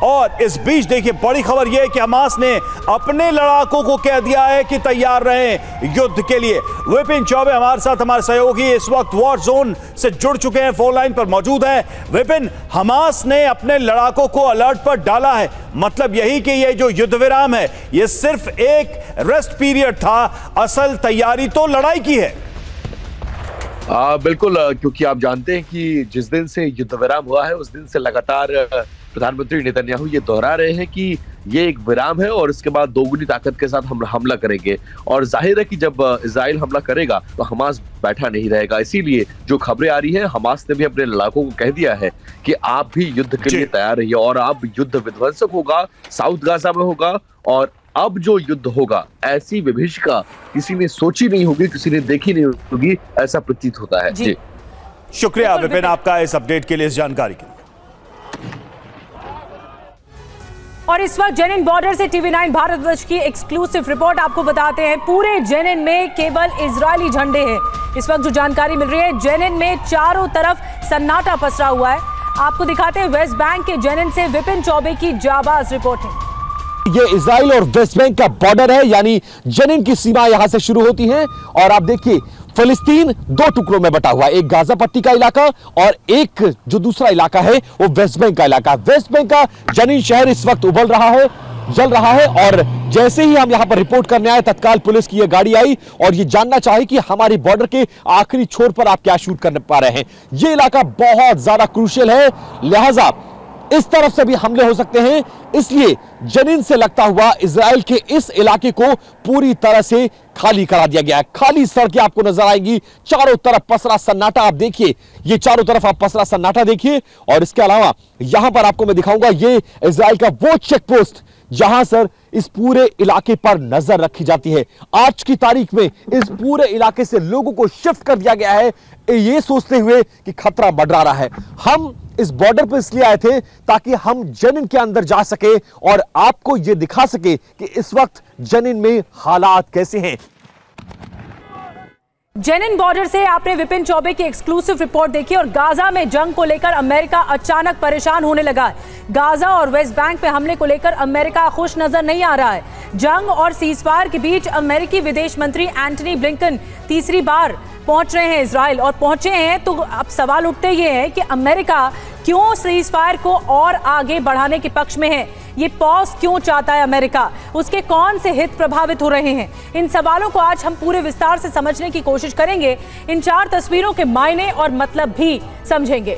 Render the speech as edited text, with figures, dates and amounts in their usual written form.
और इस बीच देखिए बड़ी खबर यह है कि हमास ने अपने लड़ाकों को कह दिया है कि तैयार रहें युद्ध के लिए। विपिन चौबे हमारे साथ, हमारे सहयोगी इस वक्त वॉर जोन से जुड़ चुके हैं, फोन लाइन पर मौजूद हैं। विपिन, हमास ने अपने लड़ाकों को अलर्ट पर डाला है, मतलब यही कि ये जो युद्ध विराम है ये सिर्फ एक रेस्ट पीरियड था, असल तैयारी तो लड़ाई की है। बिल्कुल, क्योंकि आप जानते हैं कि जिस दिन से युद्ध विराम हुआ है उस दिन से लगातार प्रधानमंत्री नेतन्याहू ये दोहरा रहे हैं कि ये एक विराम है और इसके बाद दोगुनी ताकत के साथ हम हमला करेंगे। और जाहिर है कि जब इजराइल हमला करेगा तो हमास बैठा नहीं रहेगा। इसीलिए जो खबरें आ रही हैं, हमास ने भी अपने लड़ाकों को कह दिया है कि आप भी युद्ध के लिए तैयार रहिए और अब युद्ध विध्वंसक होगा, साउथ गाजा में होगा। और अब जो युद्ध होगा, ऐसी विभीषिका किसी ने सोची नहीं होगी, किसी ने देखी नहीं होगी, ऐसा प्रतीत होता है। जी शुक्रिया विपिन आपका इस अपडेट के लिए, इस जानकारी के लिए। और इस वक्त जेनिन बॉर्डर से TV9 भारतवर्ष की एक्सक्लूसिव रिपोर्ट आपको बताते हैं। पूरे जेनिन में केवल इजरायली झंडे हैं। इस वक्त जो जानकारी मिल रही है, जेनिन में चारों तरफ सन्नाटा पसरा हुआ है। आपको दिखाते हैं वेस्ट बैंक के जेनिन से विपिन चौबे की जाबाज रिपोर्टिंग। ये इजराइल और वेस्ट बैंक का बॉर्डर है, यानी जेनिन की सीमा यहां से शुरू होती है। और आप देखिए फिलिस्तीन दो टुकड़ों में बटा हुआ है, एक गाजा पट्टी का इलाका और एक जो दूसरा इलाका है वो वेस्ट बैंक का इलाका। वेस्ट बैंक का जेनिन शहर इस वक्त उबल रहा है, जल रहा है। और जैसे ही हम यहां पर रिपोर्ट करने आए, तत्काल पुलिस की यह गाड़ी आई और ये जानना चाहे कि हमारी बॉर्डर के आखिरी छोर पर आप क्या शूट कर पा रहे हैं। ये इलाका बहुत ज्यादा क्रूशियल है, लिहाजा इस तरफ से भी हमले हो सकते हैं। इसलिए जेनिन से लगता हुआ इजराइल के इस इलाके को पूरी तरह से खाली करा दिया गया है। खाली सड़कें आपको नजर आएंगी, चारों तरफ पसरा सन्नाटा। आप देखिए, ये चारों तरफ आप पसरा सन्नाटा देखिए। और इसके अलावा यहां पर आपको मैं दिखाऊंगा, ये इजराइल का वो चेक पोस्ट जहां सर इस पूरे इलाके पर नजर रखी जाती है। आज की तारीख में इस पूरे इलाके से लोगों को शिफ्ट कर दिया गया है, ये सोचते हुए कि खतरा मंडरा रहा है। हम इस बॉर्डर पर इसलिए आए थे ताकि हम जेनिन के अंदर जा सके और आपको यह दिखा सके कि इस वक्त जेनिन में हालात कैसे हैं। जेनिन बॉर्डर से आपने विपिन चौबे की एक्सक्लूसिव रिपोर्ट देखी। और गाजा में जंग को लेकर अमेरिका अचानक परेशान होने लगा है। गाजा और वेस्ट बैंक पे हमले को लेकर अमेरिका खुश नजर नहीं आ रहा है। जंग और सीजफायर के बीच अमेरिकी विदेश मंत्री एंटनी ब्लिंकन तीसरी बार पहुंच रहे हैं इजराइल। और पहुंचे हैं तो अब सवाल उठते ये हैं कि अमेरिका क्यों सीजफायर को और आगे बढ़ाने के पक्ष में है। ये पॉज क्यों चाहता है अमेरिका, उसके कौन से हित प्रभावित हो रहे हैं। इन सवालों को आज हम पूरे विस्तार से समझने की कोशिश करेंगे। इन चार तस्वीरों के मायने और मतलब भी समझेंगे।